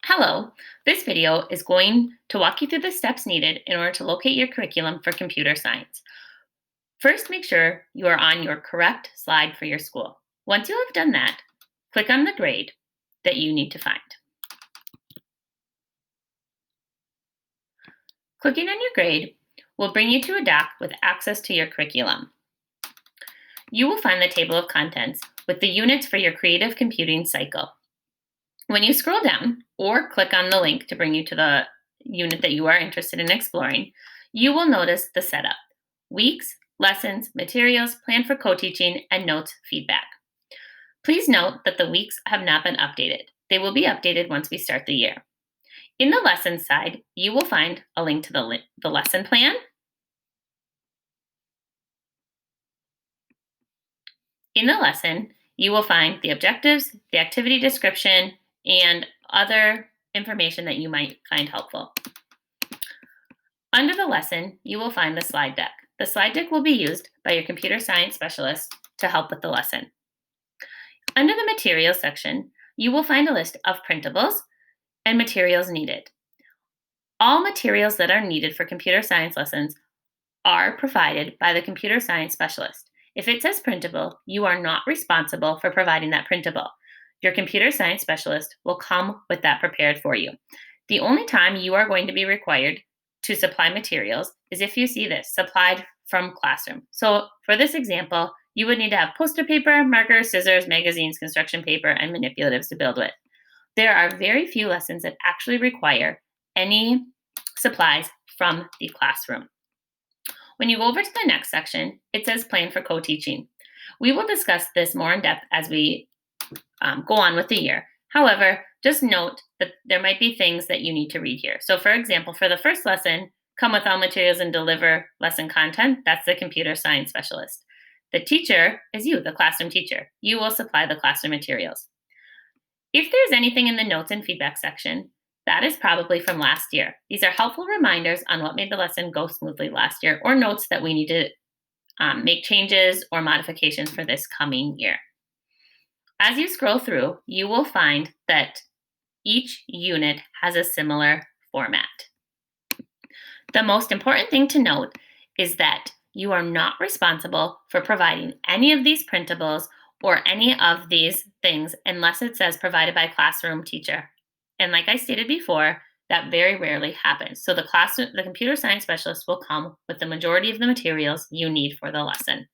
Hello, this video is going to walk you through the steps needed in order to locate your curriculum for computer science. First, make sure you are on your correct slide for your school. Once you have done that, click on the grade that you need to find. Clicking on your grade will bring you to a dock with access to your curriculum. You will find the table of contents with the units for your creative computing cycle. When you scroll down or click on the link to bring you to the unit that you are interested in exploring, you will notice the setup: weeks, lessons, materials, plan for co-teaching, and notes feedback. Please note that the weeks have not been updated. They will be updated once we start the year. In the lessons side, you will find a link to the lesson plan. In the lesson, you will find the objectives, the activity description, and other information that you might find helpful. Under the lesson, you will find the slide deck. The slide deck will be used by your computer science specialist to help with the lesson. Under the materials section, you will find a list of printables and materials needed. All materials that are needed for computer science lessons are provided by the computer science specialist. If it says printable, you are not responsible for providing that printable. Your computer science specialist will come with that prepared for you. The only time you are going to be required to supply materials is if you see this, supplied from classroom. So for this example, you would need to have poster paper, markers, scissors, magazines, construction paper, and manipulatives to build with. There are very few lessons that actually require any supplies from the classroom. When you go over to the next section, it says plan for co-teaching. We will discuss this more in depth as we go on with the year. However, just note that there might be things that you need to read here. So for example, for the first lesson, come with all materials and deliver lesson content. That's the computer science specialist. The teacher is you, the classroom teacher. You will supply the classroom materials. If there's anything in the notes and feedback section, that is probably from last year. These are helpful reminders on what made the lesson go smoothly last year, or notes that we need to make changes or modifications for this coming year. As you scroll through, you will find that each unit has a similar format. The most important thing to note is that you are not responsible for providing any of these printables or any of these things unless it says provided by classroom teacher. And like I stated before, that very rarely happens. So the computer science specialist will come with the majority of the materials you need for the lesson.